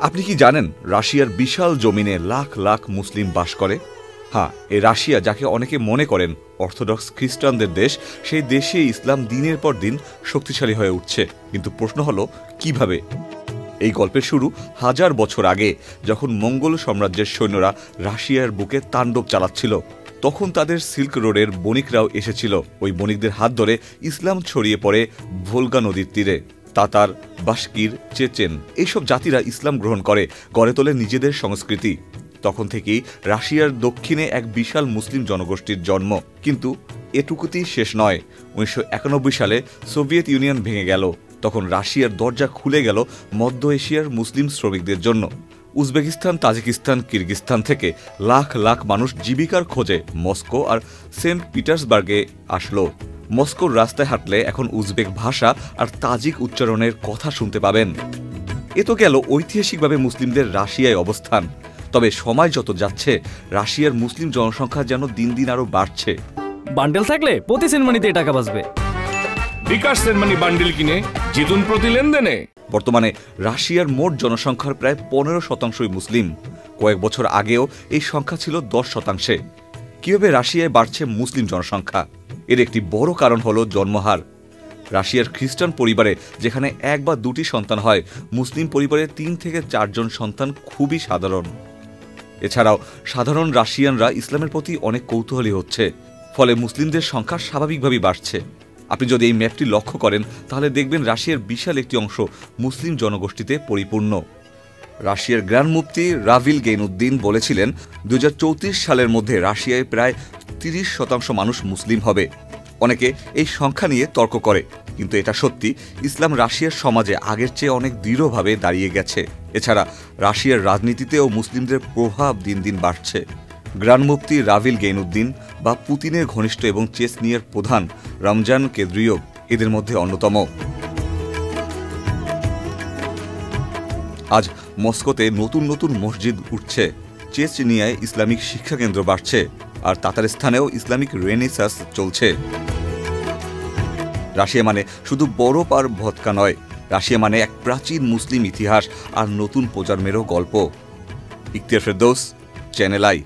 আপনি কি জানেন রাশিয়ার বিশাল জমিনে লাখ লাখ মুসলিম বাস করে? হ্যাঁ, এই রাশিয়া, যাকে অনেকে মনে করেন অর্থোডক্স খ্রিস্টানদের দেশ, সেই দেশে ইসলাম দিনের পর দিন শক্তিশালী হয়ে উঠছে। কিন্তু প্রশ্ন হলো, কিভাবে? এই গল্পের শুরু হাজার বছর আগে, যখন মঙ্গল সাম্রাজ্যের সৈন্যরা রাশিয়ার বুকে তাণ্ডব চালাচ্ছিল। তখন তাদের সিল্ক রোডের বণিকরাও এসেছিল। ওই বণিকদের হাত ধরে ইসলাম ছড়িয়ে পড়ে ভোলগা নদীর তীরে। তাতার, বাস্কির, চেচেন এইসব জাতিরা ইসলাম গ্রহণ করে, গড়ে তোলে নিজেদের সংস্কৃতি। তখন থেকেই রাশিয়ার দক্ষিণে এক বিশাল মুসলিম জনগোষ্ঠীর জন্ম। কিন্তু এটুকুতেই শেষ নয়। 1991 সালে সোভিয়েত ইউনিয়ন ভেঙে গেল। তখন রাশিয়ার দরজা খুলে গেল মধ্য এশিয়ার মুসলিম শ্রমিকদের জন্য। উজবেকিস্তান, তাজিকিস্তান, কিরগিস্তান থেকে লাখ লাখ মানুষ জীবিকার খোঁজে মস্কো আর সেন্ট পিটার্সবার্গে আসলো। মস্কোর রাস্তায় হাঁটলে এখন উজবেক ভাষা আর তাজিক উচ্চারণের কথা শুনতে পাবেন। এ তো গেল ঐতিহাসিকভাবে মুসলিমদের রাশিয়ায় অবস্থান। তবে সময় যত যাচ্ছে, রাশিয়ার মুসলিম জনসংখ্যা যেন দিন দিন আরো বাড়ছে। বান্ডেল থাকলে প্রতি সেনমানিতে টাকা বাঁচবে। বিকাশ সেনমানি বান্ডেল কিনে জিতুন প্রতি লেনদেনে। বর্তমানে রাশিয়ার মোট জনসংখ্যার প্রায় 15% মুসলিম। কয়েক বছর আগেও এই সংখ্যা ছিল 10%। কিভাবে রাশিয়ায় বাড়ছে মুসলিম জনসংখ্যা? এর একটি বড় কারণ হলো জন্মহার। রাশিয়ার খ্রিস্টান পরিবারে যেখানে 1 বা 2টি সন্তান হয়, মুসলিম পরিবারে 3 থেকে 4 জন সন্তান খুবই সাধারণ। এছাড়াও সাধারণ রাশিয়ানরা ইসলামের প্রতি অনেক কৌতূহলী হচ্ছে, ফলে মুসলিমদের সংখ্যা স্বাভাবিকভাবেই বাড়ছে। আপনি যদি এই ম্যাপটি লক্ষ্য করেন, তাহলে দেখবেন রাশিয়ার বিশাল একটি অংশ মুসলিম জনগোষ্ঠীতে পরিপূর্ণ। রাশিয়ার গ্র্যান্ড মুফতি রাভিল গেইনুদ্দিন বলেছিলেন, 2034 সালের মধ্যে রাশিয়ায় প্রায় 30% মানুষ মুসলিম হবে। অনেকে এই সংখ্যা নিয়ে তর্ক করে, কিন্তু এটা সত্যি। ইসলাম রাশিয়ার সমাজে আগের চেয়ে অনেক দৃঢ়ভাবে দাঁড়িয়ে গেছে। এছাড়া রাশিয়ার রাজনীতিতেও মুসলিমদের প্রভাব দিন দিন বাড়ছে। গ্র্যান্ড মুফতি রাভিল গেইনুদ্দিন বা পুতিনের ঘনিষ্ঠ এবং চেচনিয়ার প্রধান রমজান কেদ্রিয়োভ এদের মধ্যে অন্যতম। আজ মস্কোতে নতুন নতুন মসজিদ উঠছে, চেচনিয়ায় ইসলামিক শিক্ষা কেন্দ্র বাড়ছে, আর তাতারস্তানেও ইসলামিক রেনেসাঁস চলছে। রাশিয়া মানে শুধু বরফ আর ভদকা নয়, রাশিয়া মানে এক প্রাচীন মুসলিম ইতিহাস আর নতুন প্রজন্মেরও গল্প। Ikhtiyar Ferdous, channel I.